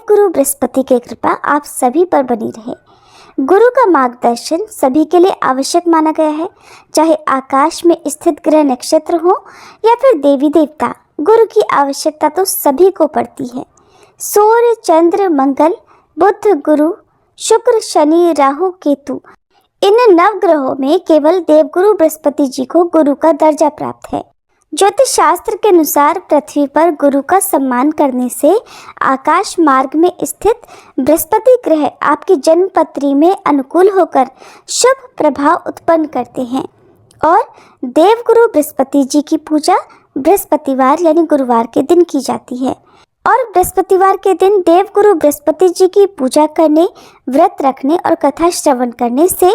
गुरु बृहस्पति की कृपा आप सभी पर बनी रहे। गुरु का मार्गदर्शन सभी के लिए आवश्यक माना गया है, चाहे आकाश में स्थित ग्रह नक्षत्र हो या फिर देवी देवता। गुरु की आवश्यकता तो सभी को पड़ती है। सूर्य, चंद्र, मंगल, बुध, गुरु, शुक्र, शनि, राहु, केतु, इन नवग्रहों में केवल देवगुरु बृहस्पति जी को गुरु का दर्जा प्राप्त है। ज्योतिष शास्त्र के अनुसार पृथ्वी पर गुरु का सम्मान करने से आकाश मार्ग में स्थित बृहस्पति ग्रह आपकी जन्म पत्री में अनुकूल होकर शुभ प्रभाव उत्पन्न करते हैं। और देवगुरु बृहस्पति जी की पूजा बृहस्पतिवार यानी गुरुवार के दिन की जाती है। और बृहस्पतिवार के दिन देवगुरु बृहस्पति जी की पूजा करने, व्रत रखने और कथा श्रवण करने से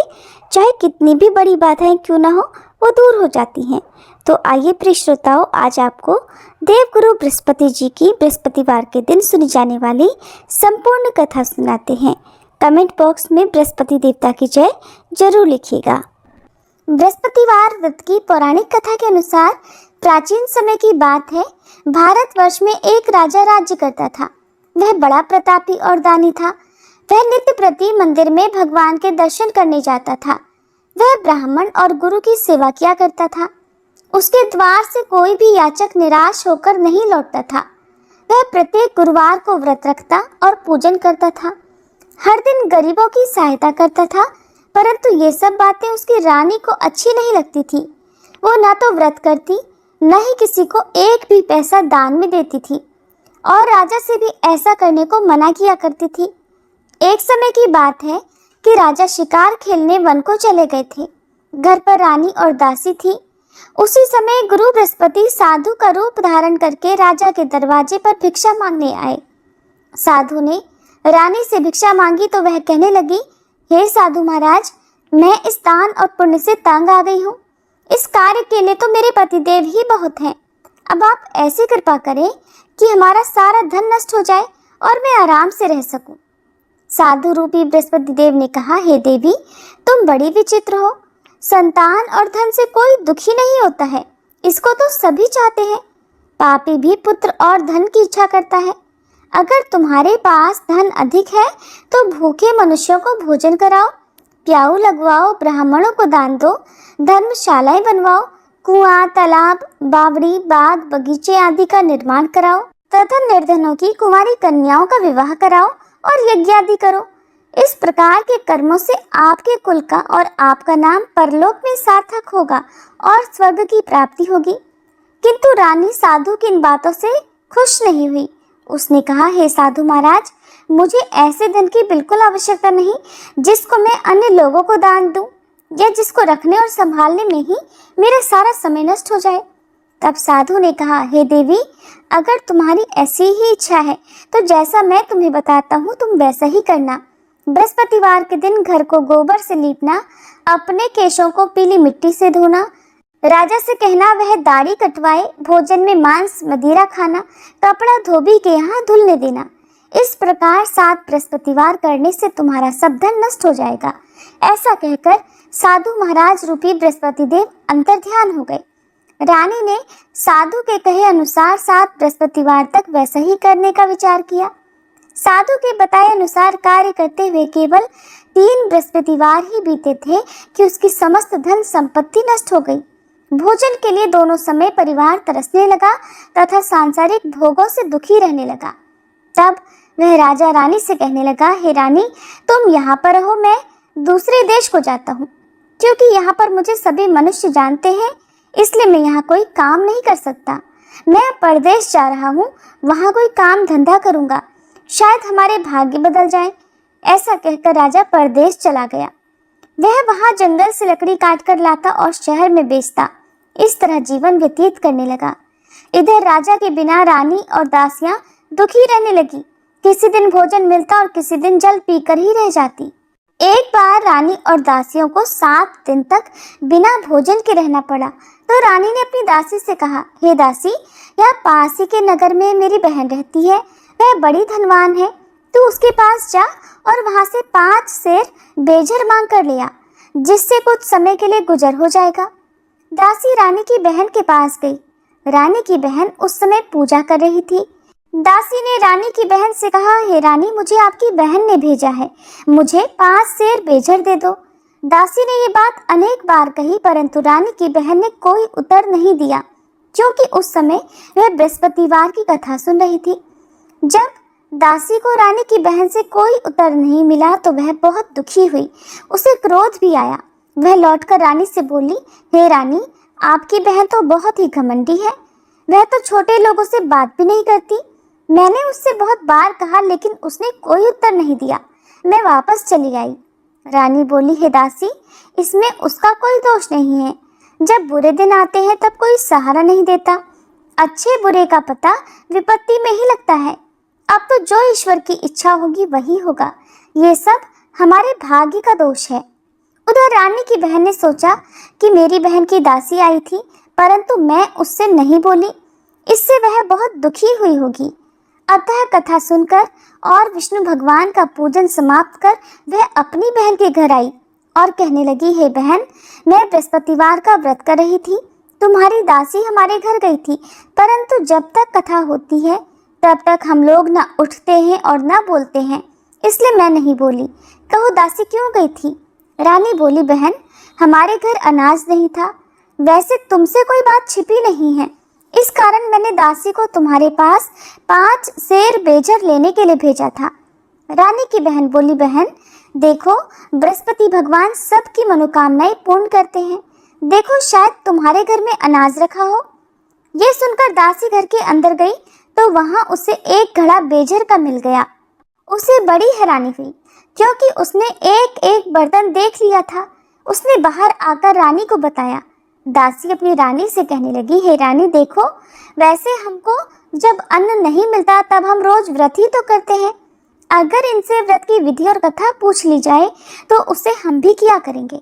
चाहे कितनी भी बड़ी बाधाएं क्यों ना हो, वो दूर हो जाती हैं। तो आइए प्रिय श्रोताओं, आज आपको देवगुरु बृहस्पति जी की बृहस्पतिवार के दिन सुनी जाने वाली संपूर्ण कथा सुनाते हैं। कमेंट बॉक्स में बृहस्पति देवता की जय जरूर लिखिएगा। बृहस्पतिवार व्रत की पौराणिक कथा के अनुसार प्राचीन समय की बात है। भारतवर्ष में एक राजा राज्य करता था। वह बड़ा प्रतापी और दानी था। वह नित्य प्रति मंदिर में भगवान के दर्शन करने जाता था। वह ब्राह्मण और गुरु की सेवा किया करता था। उसके द्वार से कोई भी याचक निराश होकर नहीं लौटता था। वह प्रत्येक गुरुवार को व्रत रखता और पूजन करता था। हर दिन गरीबों की सहायता करता था, परंतु ये सब बातें उसकी रानी को अच्छी नहीं लगती थी। वो ना तो व्रत करती, न ही किसी को एक भी पैसा दान में देती थी और राजा से भी ऐसा करने को मना किया करती थी। एक समय की बात है कि राजा शिकार खेलने वन को चले गए थे। घर पर रानी और दासी थी। उसी समय गुरु बृहस्पति साधु का रूप धारण करके राजा के दरवाजे पर भिक्षा मांगने आए। साधु ने रानी से भिक्षा मांगी तो वह कहने लगी, हे साधु महाराज, मैं इस दान और पुण्य से तंग आ गई हूँ। इस कार्य के लिए तो मेरे पतिदेव ही बहुत हैं। अब आप ऐसी कृपा करें कि हमारा सारा धन नष्ट हो जाए और मैं आराम से रह सकूं। साधु रूपी बृहस्पति देव ने कहा, हे देवी, तुम बड़ी विचित्र हो। संतान और धन से कोई दुखी नहीं होता है, इसको तो सभी चाहते हैं। पापी भी पुत्र और धन की इच्छा करता है। अगर तुम्हारे पास धन अधिक है तो भूखे मनुष्यों को भोजन कराओ, प्याऊ लगवाओ, ब्राह्मणों को दान दो, धर्मशालाएं बनवाओ, कुआं, तालाब, बावड़ी, बाग, बगीचे आदि का निर्माण कराओ तथा निर्धनों की कुंवारी कन्याओं का विवाह कराओ और यज्ञ आदि करो। इस प्रकार के कर्मों से आपके कुल का और आपका नाम परलोक में सार्थक होगा और स्वर्ग की प्राप्ति होगी। किंतु रानी साधु की इन बातों से खुश नहीं हुई। उसने कहा, हे साधु महाराज, मुझे ऐसे धन की बिल्कुल आवश्यकता नहीं जिसको मैं अन्य लोगों को दान दूं या जिसको रखने और संभालने में ही मेरा सारा समय नष्ट हो जाए। तब साधु ने कहा, हे देवी, अगर तुम्हारी ऐसी ही इच्छा है तो जैसा मैं तुम्हें बताता हूँ तुम वैसा ही करना। बृहस्पतिवार के दिन घर को गोबर से लीपना, अपने केशों को पीली मिट्टी से धोना, राजा से कहना वह दाढ़ी कटवाए, भोजन में मांस मदिरा खाना, कपड़ा धोबी के यहाँ धुलने देना। इस प्रकार 7 बृहस्पतिवार करने से तुम्हारा सब धन नष्ट हो जाएगा। ऐसा कहकर साधु महाराज रूपी बृहस्पति देव अंतर्ध्यान हो गए। रानी ने साधु के कहे अनुसार 7 बृहस्पतिवार तक वैसा ही करने का विचार किया। साधु के बताए अनुसार कार्य करते हुए केवल 3 बृहस्पतिवार ही बीते थे कि उसकी समस्त धन संपत्ति नष्ट हो गई। भोजन के लिए दोनों समय परिवार तरसने लगा तथा सांसारिक भोगों से दुखी रहने लगा। तब वह राजा रानी से कहने लगा, हे रानी, तुम यहाँ पर रहो, मैं दूसरे देश को जाता हूँ। क्योंकि यहाँ पर मुझे सभी मनुष्य जानते हैं, इसलिए मैं यहाँ कोई काम नहीं कर सकता। मैं परदेश जा रहा हूँ, वहाँ कोई काम धंधा करूँगा, शायद हमारे भाग्य बदल जाए। ऐसा कहकर राजा परदेश चला गया। वह वहाँ जंगल से लकड़ी काट कर लाता और शहर में बेचता। इस तरह जीवन व्यतीत करने लगा। इधर राजा के बिना रानी और दासियां दुखी रहने लगी। किसी दिन भोजन मिलता और किसी दिन जल पीकर ही रह जाती। एक बार रानी और दासियों को 7 दिन तक बिना भोजन के रहना पड़ा। तो रानी ने अपनी दासी से कहा, हे दासी, यहाँ पास ही के नगर में मेरी बहन रहती है, वह बड़ी धनवान है। तू उसके पास जा और वहाँ से 5 सेर बेझर मांग कर ले आ, जिससे कुछ समय के लिए गुजर हो जाएगा। दासी रानी की बहन के पास गई। रानी की बहन उस समय पूजा कर रही थी। दासी ने रानी की बहन से कहा, हे रानी, मुझे आपकी बहन ने भेजा है, मुझे 5 सेर बेजर दे दो। दासी ने ये बात अनेक बार कही, परंतु रानी की बहन ने कोई उत्तर नहीं दिया, क्योंकि उस समय वह बृहस्पतिवार की कथा सुन रही थी। जब दासी को रानी की बहन से कोई उत्तर नहीं मिला तो वह बहुत दुखी हुई, उसे क्रोध भी आया। वह लौटकर रानी से बोली, हे रानी, आपकी बहन तो बहुत ही घमंडी है, वह तो छोटे लोगों से बात भी नहीं करती। मैंने उससे बहुत बार कहा, लेकिन उसने कोई उत्तर नहीं दिया। मैं वापस चली आई। रानी बोली, हे दासी, इसमें उसका कोई दोष नहीं है। जब बुरे दिन आते हैं तब कोई सहारा नहीं देता। अच्छे बुरे का पता विपत्ति में ही लगता है। अब तो जो ईश्वर की इच्छा होगी वही होगा। ये सब हमारे भाग्य का दोष है। उधर रानी की बहन ने सोचा कि मेरी बहन की दासी आई थी, परंतु मैं उससे नहीं बोली, इससे वह बहुत दुखी हुई होगी। अतः कथा सुनकर और विष्णु भगवान का पूजन समाप्त कर वह अपनी बहन के घर आई और कहने लगी, हे बहन, मैं बृहस्पतिवार का व्रत कर रही थी, तुम्हारी दासी हमारे घर गई थी, परंतु जब तक कथा होती है तब तक हम लोग न उठते हैं और न बोलते हैं, इसलिए मैं नहीं बोली। कहो दासी क्यों गई थी? रानी बोली, बहन, हमारे घर अनाज नहीं था। वैसे तुमसे कोई बात छिपी नहीं है, इस कारण मैंने दासी को तुम्हारे पास 5 सेर बेजर लेने के लिए भेजा था। रानी की बहन बोली, बहन देखो, बृहस्पति भगवान सबकी मनोकामनाएं पूर्ण करते हैं। देखो, शायद तुम्हारे घर में अनाज रखा हो। ये सुनकर दासी घर के अंदर गई तो वहां उसे एक घड़ा बेजर का मिल गया। उसे बड़ी हैरानी हुई, क्योंकि उसने एक एक बर्तन देख लिया था। उसने बाहर आकर रानी को बताया। दासी अपनी रानी से कहने लगी, हे रानी, देखो, वैसे हमको जब अन्न नहीं मिलता तब हम रोज व्रत ही तो करते हैं। अगर इनसे व्रत की विधि और कथा पूछ ली जाए तो उसे हम भी किया करेंगे।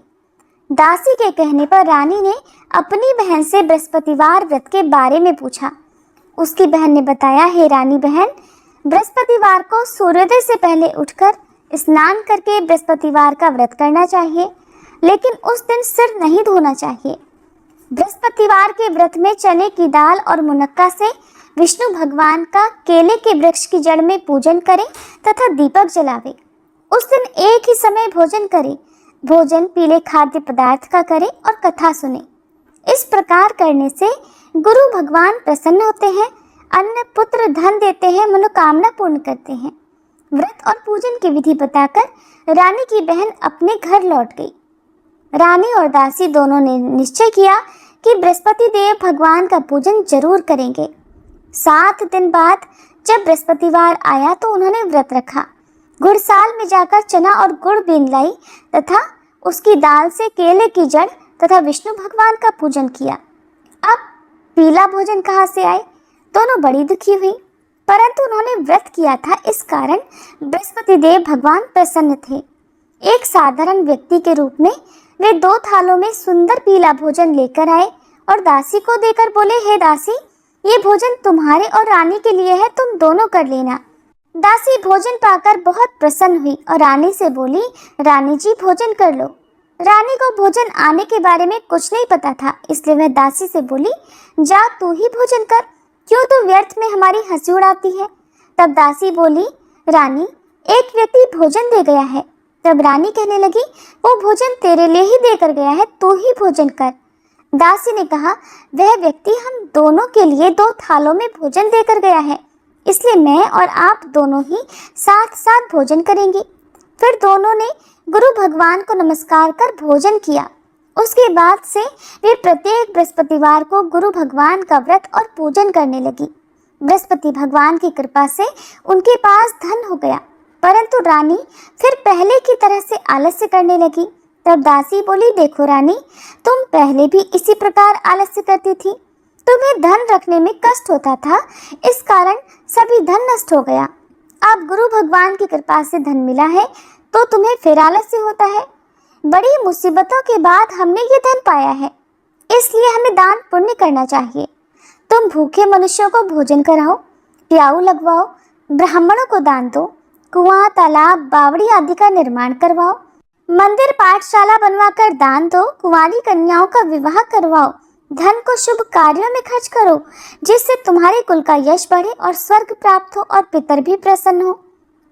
दासी के कहने पर रानी ने अपनी बहन से बृहस्पतिवार व्रत के बारे में पूछा। उसकी बहन ने बताया, हे रानी बहन, बृहस्पतिवार को सूर्योदय से पहले उठकर स्नान करके बृहस्पतिवार का व्रत करना चाहिए, लेकिन उस दिन सिर नहीं धोना चाहिए। बृहस्पतिवार के व्रत में चने की दाल और मुनक्का से विष्णु भगवान का केले के वृक्ष की जड़ में पूजन करें तथा दीपक जलावे। उस दिन एक ही समय भोजन करें। भोजन पीले खाद्य पदार्थ का करें और कथा सुने। इस प्रकार करने से गुरु भगवान प्रसन्न होते हैं, अन्न पुत्र धन देते हैं, मनोकामना पूर्ण करते हैं। व्रत और पूजन की विधि बताकर रानी की बहन अपने घर लौट गई। रानी और दासी दोनों ने निश्चय किया कि बृहस्पति देव भगवान का पूजन जरूर करेंगे। 7 दिन बाद जब बृहस्पतिवार आया तो उन्होंने व्रत रखा। गुड़साल में जाकर चना और गुड़ बीन लाई तथा उसकी दाल से केले की जड़ तथा विष्णु भगवान का पूजन किया। अब पीला भोजन कहाँ से आए? दोनों बड़ी दुखी हुई, परंतु उन्होंने व्रत किया था, इस कारण बृहस्पति देव भगवान प्रसन्न थे। एक साधारण व्यक्ति के रूप में वे 2 थालों में सुंदर पीला भोजन लेकर आए और दासी को देकर बोले, हे दासी, ये भोजन तुम्हारे और रानी के लिए है, तुम दोनों कर लेना। दासी भोजन पाकर बहुत प्रसन्न हुई और रानी से बोली, रानी जी, भोजन कर लो। रानी को भोजन आने के बारे में कुछ नहीं पता था, इसलिए वह दासी से बोली, जा तू ही भोजन कर, क्यों तू व्यर्थ में हमारी हंसी उड़ाती है। तब दासी बोली, रानी, एक व्यक्ति भोजन दे गया है। तब रानी कहने लगी, वो भोजन तेरे लिए ही देकर गया है, तू ही भोजन कर। दासी ने कहा, वह व्यक्ति हम दोनों के लिए 2 थालों में भोजन देकर गया है, इसलिए मैं और आप दोनों ही साथ साथ भोजन करेंगे। फिर दोनों ने गुरु भगवान को नमस्कार कर भोजन किया। उसके बाद से वे प्रत्येक बृहस्पतिवार को गुरु भगवान का व्रत और पूजन करने लगी। बृहस्पति भगवान की कृपा से उनके पास धन हो गया, परंतु रानी फिर पहले की तरह से आलस्य करने लगी। तब दासी बोली, देखो रानी, तुम पहले भी इसी प्रकार आलस्य करती थी, तुम्हें धन रखने में कष्ट होता था, इस कारण सभी धन नष्ट हो गया। अब गुरु भगवान की कृपा से धन मिला है तो तुम्हें फिर आलस्य होता है। बड़ी मुसीबतों के बाद हमने ये धन पाया है, इसलिए हमें दान पुण्य करना चाहिए। तुम भूखे मनुष्यों को भोजन कराओ, प्याऊ लगवाओ, ब्राह्मणों को दान दो, कुआं, तालाब, बावड़ी आदि का निर्माण करवाओ, मंदिर पाठशाला बनवाकर दान दो, कुंवारी कन्याओं का विवाह करवाओ, धन को शुभ कार्यों में खर्च करो, जिससे तुम्हारे कुल का यश बढ़े और स्वर्ग प्राप्त हो और पितर भी प्रसन्न हो।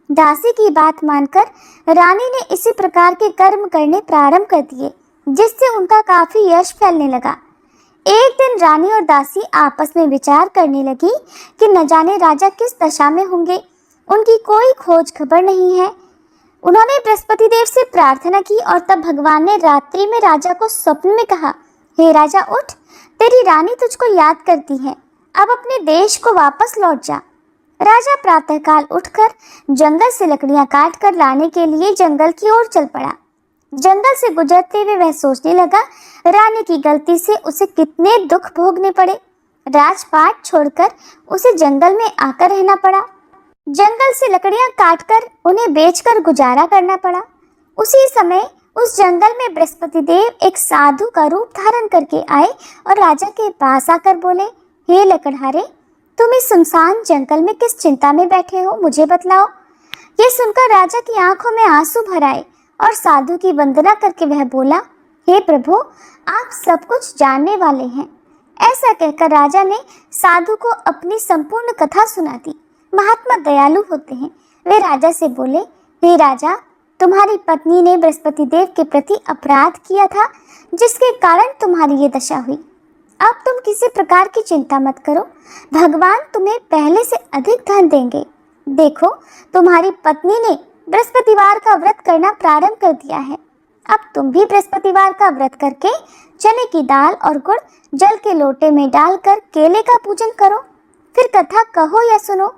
दासी की बात मानकर रानी ने इसी प्रकार के कर्म करने प्रारंभ कर दिए, जिससे उनका काफी यश फैलने लगा। एक दिन रानी और दासी आपस में विचार करने लगी कि न जाने राजा किस दशा में होंगे, उनकी कोई खोज खबर नहीं है। उन्होंने बृहस्पति देव से प्रार्थना की और तब भगवान ने रात्रि में राजा को स्वप्न में कहा, हे राजा उठ, तेरी रानी तुझको याद करती है, अब अपने देश को वापस लौट जा। राजा प्रातःकाल उठकर जंगल से लकड़ियां काट कर लाने के लिए जंगल की ओर चल पड़ा। जंगल से गुजरते हुए वह सोचने लगा, रानी की गलती से उसे कितने दुख भोगने पड़े। राजपाट छोड़कर उसे जंगल में आकर रहना पड़ा। जंगल से लकड़ियां काटकर उन्हें बेचकर गुजारा करना पड़ा। उसी समय उस जंगल में बृहस्पति देव एक साधु का रूप धारण करके आए और राजा के पास आकर बोले, हे लकड़हारे, तुम इस सुनसान जंगल में किस चिंता में बैठे हो, मुझे बतलाओ। ये सुनकर राजा की आंखों में आंसू भर आए और साधु की वंदना करके वह बोला, हे प्रभु, आप सब कुछ जानने वाले हैं। ऐसा कहकर राजा ने साधु को अपनी संपूर्ण कथा सुना दी। महात्मा दयालु होते हैं। वे राजा से बोले, हे राजा, तुम्हारी पत्नी ने बृहस्पति देव के प्रति अपराध किया था, जिसके कारण तुम्हारी ये दशा हुई। अब तुम किसी प्रकार की चिंता मत करो, भगवान तुम्हें पहले से अधिक धन देंगे। देखो, तुम्हारी पत्नी ने बृहस्पतिवार का व्रत करना प्रारंभ कर दिया है। अब तुम भी बृहस्पतिवार का व्रत करके चने की दाल और गुड़ जल के लोटे में डालकर केले का पूजन करो। फिर कथा कहो या सुनो,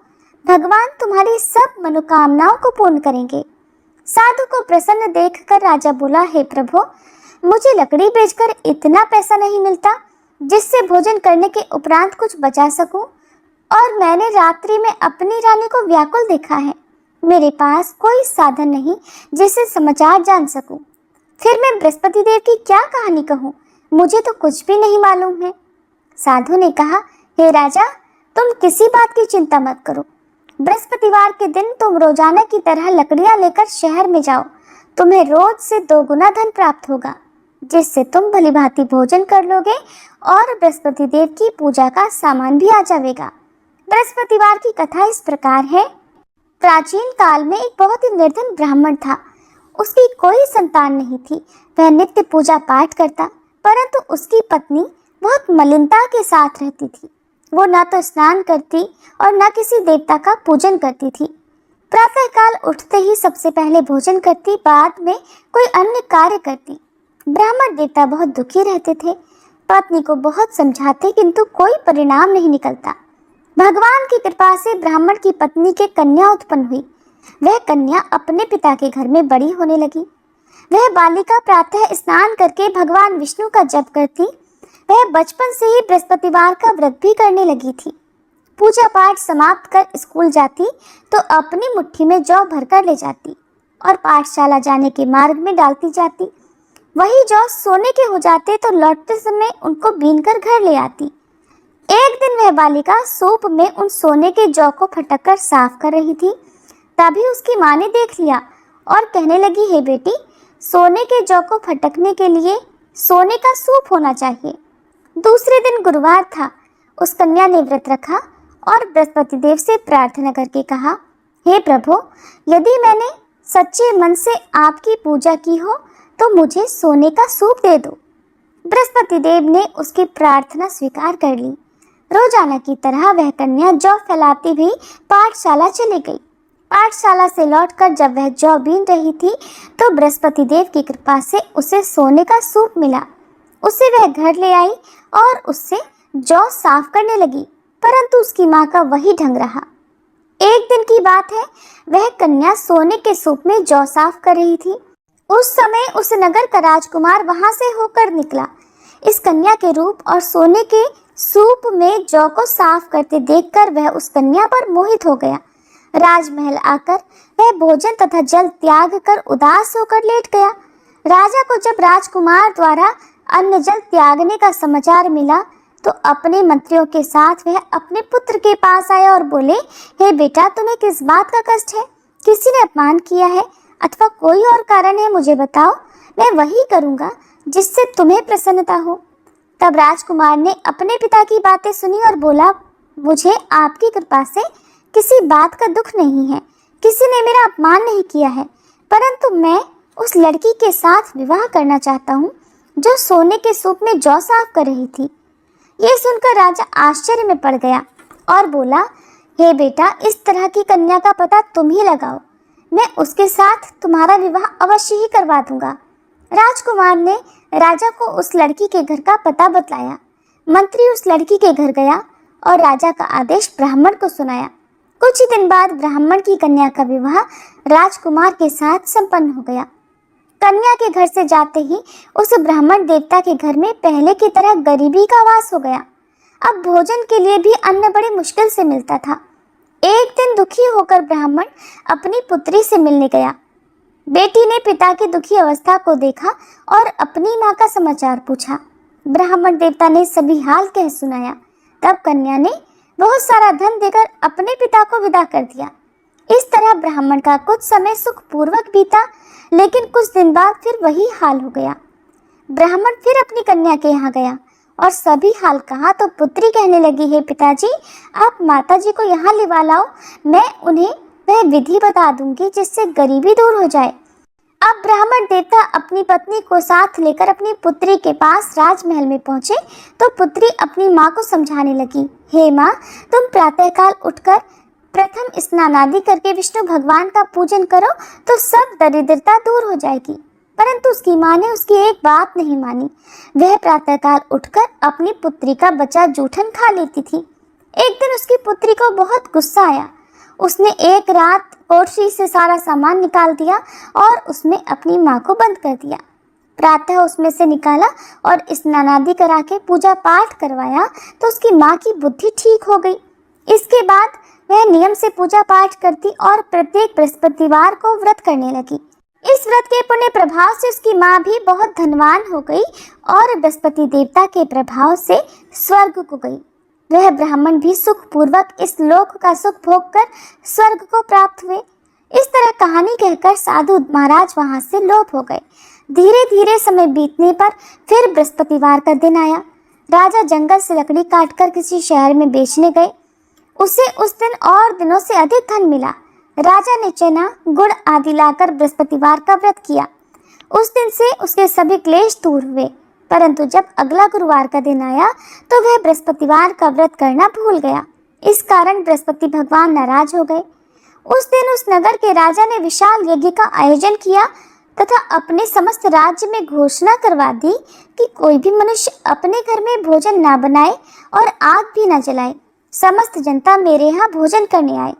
भगवान तुम्हारी सब मनोकामनाओं को पूर्ण करेंगे। साधु को प्रसन्न देखकर राजा बोला, हे प्रभु, मुझे लकड़ी बेचकर इतना पैसा नहीं मिलता जिससे भोजन करने के उपरांत कुछ बचा सकूं, और मैंने रात्रि में अपनी रानी को व्याकुल देखा है। मेरे पास कोई साधन नहीं जिससे समाचार जान सकूं। फिर मैं बृहस्पति देव की क्या कहानी कहूँ, मुझे तो कुछ भी नहीं मालूम है। साधु ने कहा, हे राजा, तुम किसी बात की चिंता मत करो। बृहस्पतिवार के दिन तुम रोजाना की तरह लकड़ियां लेकर शहर में जाओ। तुम्हें रोज से 2 गुना धन प्राप्त होगा, जिससे तुम भलीभांति भोजन कर लोगे और बृहस्पति देव की पूजा का सामान भी आ जाएगा। बृहस्पतिवार की कथा इस प्रकार है। प्राचीन काल में एक बहुत ही निर्धन ब्राह्मण था। उसकी कोई संतान नहीं थी। वह नित्य पूजा पाठ करता, परंतु उसकी पत्नी बहुत मलिनता के साथ रहती थी। वो न तो स्नान करती और न किसी देवता का पूजन करती थी। प्रातःकाल उठते ही सबसे पहले भोजन करती, बाद में कोई अन्य कार्य करती। ब्राह्मण देवता बहुत दुखी रहते थे। पत्नी को बहुत समझाते, किंतु कोई परिणाम नहीं निकलता। भगवान की कृपा से ब्राह्मण की पत्नी के कन्या उत्पन्न हुई। वह कन्या अपने पिता के घर में बड़ी होने लगी। वह बालिका प्रातः स्नान करके भगवान विष्णु का जप करती। वह बचपन से ही बृहस्पतिवार का व्रत भी करने लगी थी। पूजा पाठ समाप्त कर स्कूल जाती तो अपनी मुट्ठी में जौ भरकर ले जाती और पाठशाला जाने के मार्ग में डालती जाती। वही जौ सोने के हो जाते तो लौटते समय उनको बीनकर घर ले आती। एक दिन वह बालिका सूप में उन सोने के जौ को फटक कर साफ कर रही थी। तभी उसकी माँ ने देख लिया और कहने लगी, हे बेटी, सोने के जौ को फटकने के लिए सोने का सूप होना चाहिए। दूसरे दिन गुरुवार था। उस कन्या ने व्रत रखा और बृहस्पति देव से प्रार्थना करके कहा, हे प्रभु, यदि मैंने सच्चे मन से आपकी पूजा की हो तो मुझे सोने का सूप दे दो। बृहस्पति देव ने उसकी प्रार्थना स्वीकार कर ली। रोजाना की तरह वह कन्या जौ फैलाती हुई पाठशाला चली गई। पाठशाला से लौटकर जब वह जौ बीन रही थी तो बृहस्पति देव की कृपा से उसे सोने का सूप मिला। उसे वह घर ले आई और उससे जौ साफ करने लगी, परंतु उसकी माँ का वही ढंग रहा। एक दिन की बात है, वह कन्या सोने के सूप में जौ साफ कर रही थी। उस समय उस नगर का राजकुमार वहां से होकर निकला। इस कन्या के रूप और सोने के सूप में जौ को साफ करते देखकर वह उस कन्या पर मोहित हो गया। राजमहल आकर वह भोजन तथा जल त्याग कर उदास होकर लेट गया। राजा को जब राजकुमार द्वारा अन्न जल त्यागने का समाचार मिला तो अपने मंत्रियों के साथ वह अपने पुत्र के पास आया और बोले, हे बेटा, तुम्हें किस बात का कष्ट है? किसी ने अपमान किया है अथवा कोई और कारण है? मुझे बताओ, मैं वही करूँगा जिससे तुम्हें प्रसन्नता हो। तब राजकुमार ने अपने पिता की बातें सुनी और बोला, मुझे आपकी कृपा से किसी बात का दुख नहीं है, किसी ने मेरा अपमान नहीं किया है, परंतु मैं उस लड़की के साथ विवाह करना चाहता हूँ जो सोने के सूप में जौ साफ कर रही थी। ये सुनकर राजा आश्चर्य में पड़ गया और बोला, हे बेटा, इस तरह की कन्या का पता तुम ही लगाओ, मैं उसके साथ तुम्हारा विवाह अवश्य ही करवा दूंगा। राजकुमार ने राजा को उस लड़की के घर का पता बतलाया। मंत्री उस लड़की के घर गया और राजा का आदेश ब्राह्मण को सुनाया। कुछ ही दिन बाद ब्राह्मण की कन्या का विवाह राजकुमार के साथ संपन्न हो गया। कन्या के घर से जाते ही उस ब्राह्मण देवता के घर में पहले की तरह गरीबी का वास हो गया। अब भोजन के लिए भी अन्न बड़ी मुश्किल से मिलता था। एक दिन दुखी होकर ब्राह्मण अपनी पुत्री से मिलने गया। बेटी ने पिता की दुखी अवस्था को देखा और अपनी माँ का समाचार पूछा। ब्राह्मण देवता ने सभी हाल कह सुनाया। तब कन्या ने बहुत सारा धन देकर अपने पिता को विदा कर दिया। इस तरह ब्राह्मण का कुछ समय सुखपूर्वक बीता, लेकिन कुछ दिन बाद फिर वही हाल हो गया। ब्राह्मण फिर अपनी कन्या के यहाँ गया और सभी हाल कहा तो पुत्री कहने लगी, हे पिताजी, आप माताजी को यहाँ लिवा लाओ, मैं उन्हें वह विधि बता दूंगी जिससे गरीबी दूर हो जाए। अब ब्राह्मण देवता अपनी पत्नी को साथ लेकर अपनी पुत्री के पास राजमहल में पहुंचे तो पुत्री अपनी माँ को समझाने लगी, हे माँ, तुम प्रातःकाल उठकर प्रथम स्नान आदि करके विष्णु भगवान का पूजन करो तो सब दरिद्रता दूर हो जाएगी। परंतु उसकी माँ ने उसकी एक बात नहीं मानी। वह प्रातःकाल उठकर अपनी पुत्री का बचा जूठन खा लेती थी। एक दिन उसकी पुत्री को बहुत गुस्सा आया। उसने एक रात कोठरी से सारा सामान निकाल दिया और उसमें अपनी माँ को बंद कर दिया। प्रातः उसमें से निकाला और स्नान आदि करा के पूजा पाठ करवाया तो उसकी माँ की बुद्धि ठीक हो गई। इसके बाद वह नियम से पूजा पाठ करती और प्रत्येक बृहस्पतिवार को व्रत करने लगी। इस व्रत के पुण्य प्रभाव से उसकी माँ भी बहुत धनवान हो गई और बृहस्पति देवता के प्रभाव से स्वर्ग को गई। वह ब्राह्मण भी सुखपूर्वक इस लोक का सुख भोगकर स्वर्ग को प्राप्त हुए। इस तरह कहानी कहकर साधु महाराज वहां से लोप हो गए। धीरे धीरे समय बीतने पर फिर बृहस्पतिवार का दिन आया। राजा जंगल से लकड़ी काटकर किसी शहर में बेचने गए। उसे उस दिन और दिनों से अधिक धन मिला। राजा ने चना, गुड़ आदि लाकर बृहस्पतिवार का व्रत किया। उस दिन से उसके सभी क्लेश दूर हुए। परंतु जब अगला गुरुवार का दिन आया तो वह बृहस्पतिवार का व्रत करना भूल गया। इस कारण बृहस्पति भगवान नाराज हो गए। उस दिन उस नगर के राजा ने विशाल यज्ञ का आयोजन किया तथा अपने समस्त राज्य में घोषणा करवा दी कि कोई भी मनुष्य अपने घर में भोजन ना बनाए और आग भी न जलाए। समस्त जनता मेरे यहाँ भोजन करने आए।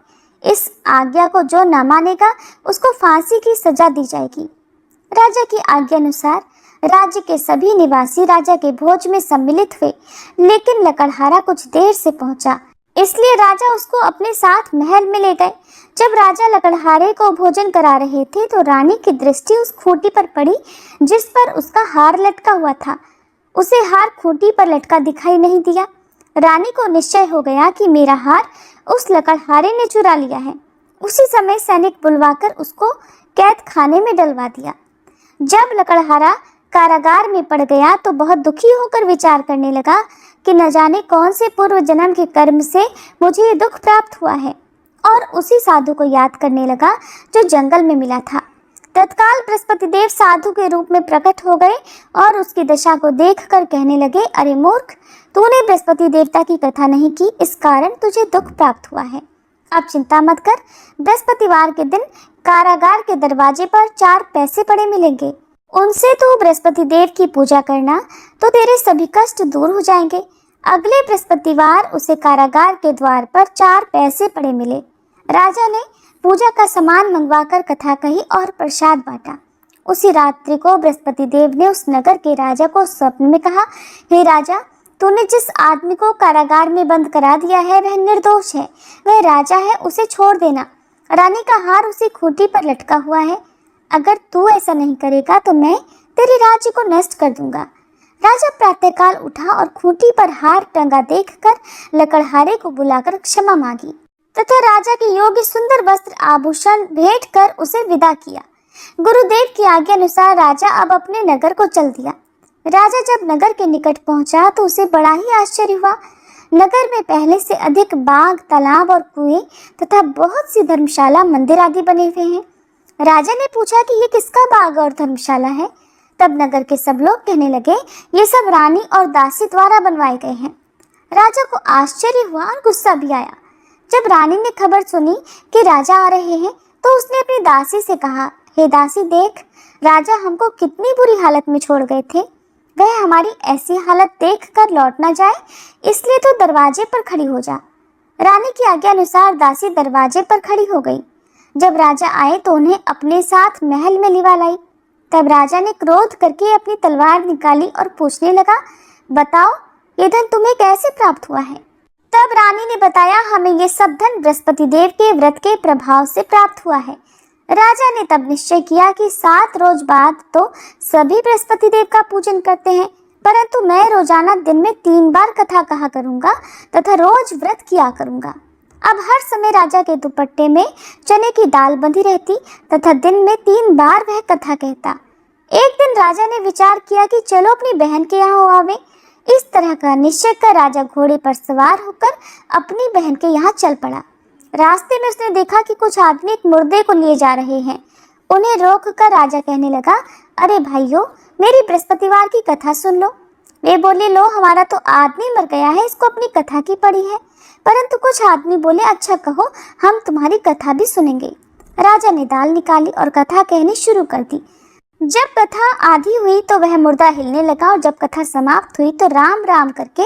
इस आज्ञा को जो न मानेगा उसको फांसी की सजा दी जाएगी। राजा की आज्ञा अनुसार राज्य के सभी निवासी राजा के भोज में सम्मिलित हुए, लेकिन लकड़हारा कुछ देर से पहुंचा, इसलिए राजा उसको अपने साथ महल में ले गए। जब राजा लकड़हारे को भोजन करा रहे थे तो रानी की दृष्टि उस खूंटी पर पड़ी जिस पर उसका हार लटका हुआ था। उसे हार खूंटी पर लटका दिखाई नहीं दिया। रानी को निश्चय हो गया कि मेरा हार उस लकड़हारे ने चुरा लिया है। उसी समय सैनिक बुलवाकर उसको कैद खाने में डलवा दिया। जब लकड़हारा कारागार में पड़ गया तो बहुत दुखी होकर विचार करने लगा कि न जाने कौन से पूर्व जन्म के कर्म से मुझे ये दुख प्राप्त हुआ है, और उसी साधु को याद करने लगा जो जंगल में मिला था। तत्काल बृहस्पति देव साधु के रूप में प्रकट हो गए और उसकी दशा को देखकर कहने लगे, अरे मूर्ख, तूने बृहस्पति देवता की कथा नहीं की, इस कारण तुझे दुख प्राप्त हुआ है। अब चिंता मत कर, बृहस्पतिवार के दिन कारागार के दरवाजे पर 4 पैसे पड़े मिलेंगे। उनसे तू बृहस्पति देव की पूजा करना तो तेरे सभी कष्ट दूर हो जाएंगे। अगले बृहस्पतिवार उसे कारागार के द्वार पर 4 पैसे पड़े मिले। राजा ने पूजा का सामान मंगवाकर कथा कही और प्रसाद बांटा। उसी रात्रि को बृहस्पति देव ने उस नगर के राजा को स्वप्न में कहा, हे राजा, तूने जिस आदमी को कारागार में बंद करा दिया है वह निर्दोष है, वह राजा है, उसे छोड़ देना। रानी का हार उसी खूंटी पर लटका हुआ है। अगर तू ऐसा नहीं करेगा तो मैं तेरे राज्य को नष्ट कर दूंगा। राजा प्रातःकाल उठा और खूंटी पर हार टंगा देखकर लकड़हारे को बुलाकर क्षमा मांगी तथा राजा के योग्य सुंदर वस्त्र आभूषण भेंट कर उसे विदा किया। गुरुदेव की आज्ञा अनुसार राजा अब अपने नगर को चल दिया। राजा जब नगर के निकट पहुंचा तो उसे बड़ा ही आश्चर्य हुआ। नगर में पहले से अधिक बाग, तालाब और कुएं तथा बहुत सी धर्मशाला, मंदिर आदि बने हुए हैं। राजा ने पूछा कि ये किसका बाग और धर्मशाला है। तब नगर के सब लोग कहने लगे, ये सब रानी और दासी द्वारा बनवाए गए हैं। राजा को आश्चर्य हुआ और गुस्सा भी आया। जब रानी ने खबर सुनी कि राजा आ रहे हैं तो उसने अपनी दासी से कहा, हे दासी, देख, राजा हमको कितनी बुरी हालत में छोड़ गए थे। वह हमारी ऐसी हालत देखकर लौट ना जाए, इसलिए तो दरवाजे पर खड़ी हो जा। रानी की आज्ञा अनुसार दासी दरवाजे पर खड़ी हो गई। जब राजा आए तो उन्हें अपने साथ महल में लिवा लाई। तब राजा ने क्रोध करके अपनी तलवार निकाली और पूछने लगा, बताओ, ये धन तुम्हें कैसे प्राप्त हुआ है। तब रानी ने बताया, हमें ये सब धन बृहस्पति देव के व्रत के प्रभाव से प्राप्त हुआ है। राजा ने तब निश्चय किया कि 7 रोज बाद तो सभी बृहस्पति देव का पूजन करते हैं, परंतु मैं रोजाना दिन में 3 बार कथा कहा करूंगा तथा रोज व्रत किया करूंगा। अब हर समय राजा के दुपट्टे में चने की दाल बंधी रहती तथा दिन में 3 बार वह कथा कहता। एक दिन राजा ने विचार किया कि चलो अपनी बहन के यहाँ आवे। इस तरह का निश्चय कर राजा घोड़े पर सवार होकर अपनी बहन के यहाँ चल पड़ा। रास्ते में उसने देखा कि कुछ आदमी एक मुर्दे को लिए जा रहे हैं। उन्हें रोक कर राजा कहने लगा, अरे भाइयों, मेरी बृहस्पतिवार की कथा सुन लो। वे बोले, लो, हमारा तो आदमी मर गया है, इसको अपनी कथा की पड़ी है। परंतु कुछ आदमी बोले, अच्छा कहो, हम तुम्हारी कथा भी सुनेंगे। राजा ने दाल निकाली और कथा कहनी शुरू कर दी। जब कथा आधी हुई तो वह मुर्दा हिलने लगा और जब कथा समाप्त हुई तो राम राम करके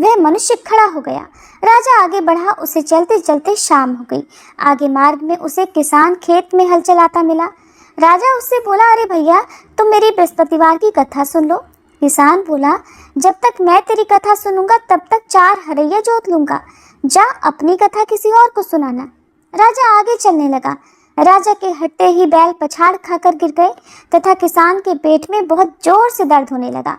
वह मनुष्य खड़ा हो गया। राजा आगे बढ़ा, उसे चलते चलते शाम हो गई। आगे मार्ग में उसे किसान खेत में हल चलाता मिला। राजा उससे बोला, अरे भैया, तुम मेरी बृहस्पतिवार की कथा सुन लो। किसान बोला, जब तक मैं तेरी कथा सुनूंगा तब तक 4 हरैया जोत लूंगा। जा, अपनी कथा किसी और को सुनाना। राजा आगे चलने लगा। राजा के हटते ही बैल पछाड़ खाकर गिर गए तथा किसान के पेट में बहुत जोर से दर्द होने लगा।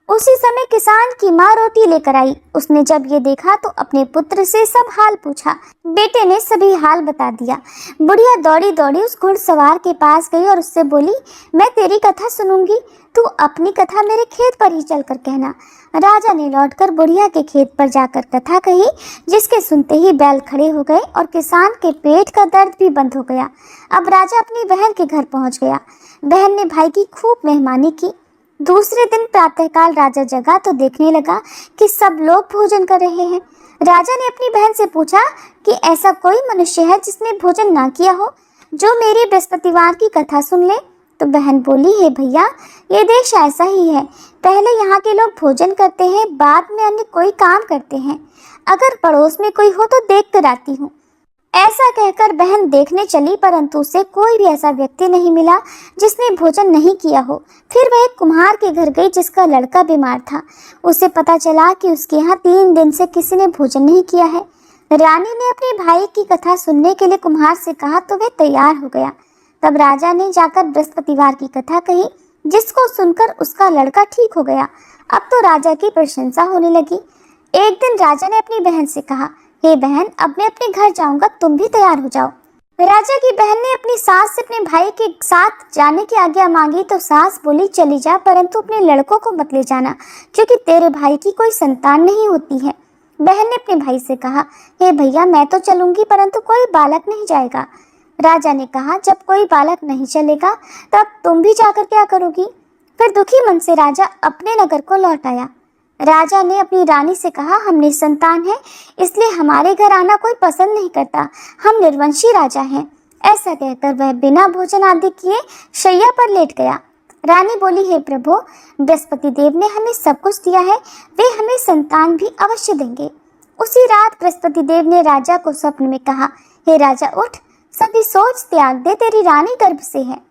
उसी समय किसान की माँ रोटी लेकर आई। उसने जब ये देखा तो अपने पुत्र से सब हाल पूछा। बेटे ने सभी हाल बता दिया। बुढ़िया दौड़ी दौड़ी उस घुड़सवार के पास गई और उससे बोली, मैं तेरी कथा सुनूंगी, तू अपनी कथा मेरे खेत पर ही चलकर कहना। राजा ने लौटकर बुढ़िया के खेत पर जाकर कथा कही, जिसके सुनते ही बैल खड़े हो गए और किसान के पेट का दर्द भी बंद हो गया। अब राजा अपनी बहन के घर पहुंच गया। बहन ने भाई की खूब मेहमानी की। दूसरे दिन प्रातःकाल राजा जगा तो देखने लगा कि सब लोग भोजन कर रहे हैं। राजा ने अपनी बहन से पूछा कि ऐसा कोई मनुष्य है जिसने भोजन ना किया हो, जो मेरी बृहस्पतिवार की कथा सुन ले। तो बहन बोली, हे भैया, ये देश ऐसा ही है। पहले यहाँ के लोग भोजन करते हैं, बाद में अन्य कोई काम करते हैं। अगर पड़ोस में कोई हो तो देख कर आती हूँ। ऐसा कहकर बहन देखने चली, परंतु उसे कोई भी ऐसा व्यक्ति नहीं मिला जिसने भोजन नहीं किया हो। फिर वह एक कुम्हार के घर गई जिसका लड़का बीमार था। उसे पता चला कि उसके यहाँ 3 दिन से किसी ने भोजन नहीं किया है। रानी ने अपने भाई की कथा सुनने के लिए कुम्हार से कहा तो वह तैयार हो गया। तब राजा ने जाकर बृहस्पतिवार की कथा कही, जिसको सुनकर उसका लड़का ठीक हो गया। अब तो राजा की प्रशंसा होने लगी। एक दिन राजा ने अपनी बहन से कहा, हे बहन, अब मैं अपने घर जाऊंगा, तुम भी तैयार हो जाओ। राजा की बहन ने अपनी सास से अपने भाई के साथ जाने की आज्ञा मांगी तो सास बोली, चली जा, परंतु अपने लड़कों को मत ले जाना, क्योंकि तेरे भाई की कोई संतान नहीं होती है। बहन ने अपने भाई से कहा, हे भैया, मैं तो चलूंगी, परंतु कोई बालक नहीं जाएगा। राजा ने कहा, जब कोई बालक नहीं चलेगा तब तुम भी जाकर क्या करोगी। फिर दुखी मन से राजा अपने नगर को लौट आया। राजा ने अपनी रानी से कहा, हम निसंतान हैं, इसलिए हमारे घर आना कोई पसंद नहीं करता, हम निर्वंशी राजा हैं। ऐसा कहकर वह बिना भोजन आदि किए शैया पर लेट गया। रानी बोली, हे प्रभु, बृहस्पति देव ने हमें सब कुछ दिया है, वे हमें संतान भी अवश्य देंगे। उसी रात बृहस्पति देव ने राजा को स्वप्न में कहा, हे राजा, उठ, सभी सोच त्याग दे, तेरी रानी गर्भ से है।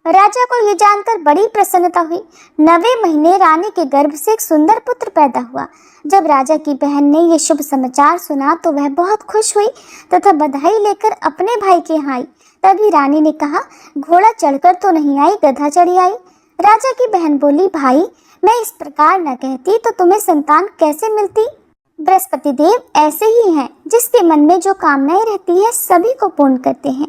राजा को ये जानकर बड़ी प्रसन्नता हुई। 9वें महीने रानी के गर्भ से एक सुंदर पुत्र पैदा हुआ। जब राजा की बहन ने ये शुभ समाचार सुना तो वह बहुत खुश हुई तथा बधाई लेकर अपने भाई के यहाँ आई। तभी रानी ने कहा, घोड़ा चढ़कर तो नहीं आई, गधा चढ़ी आई। राजा की बहन बोली, भाई, मैं इस प्रकार न कहती तो तुम्हें संतान कैसे मिलती। बृहस्पति देव ऐसे ही हैं जिसके मन में जो कामनाएं रहती हैं सभी को पूर्ण करते हैं।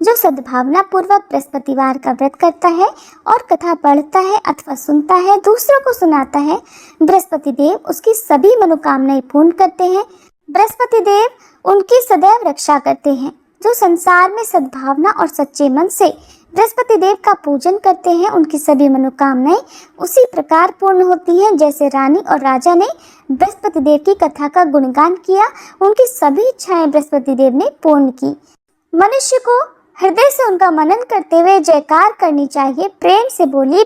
जो सद्भावना पूर्वक बृहस्पतिवार का व्रत करता है और कथा पढ़ता है अथवा सुनता है, दूसरों को सुनाता है, बृहस्पति देव उसकी सभी मनोकामनाएं पूर्ण करते हैं। बृहस्पति देव उनकी सदैव रक्षा करते हैं। जो संसार में सद्भावना और सच्चे मन से बृहस्पति देव का पूजन करते हैं, उनकी सभी मनोकामनाएं उसी प्रकार पूर्ण होती हैं जैसे रानी और राजा ने बृहस्पति देव की कथा का गुणगान किया, उनकी सभी इच्छाएं बृहस्पति देव ने पूर्ण की। मनुष्य को हृदय से उनका मनन करते हुए जयकार करनी चाहिए। प्रेम से बोलिए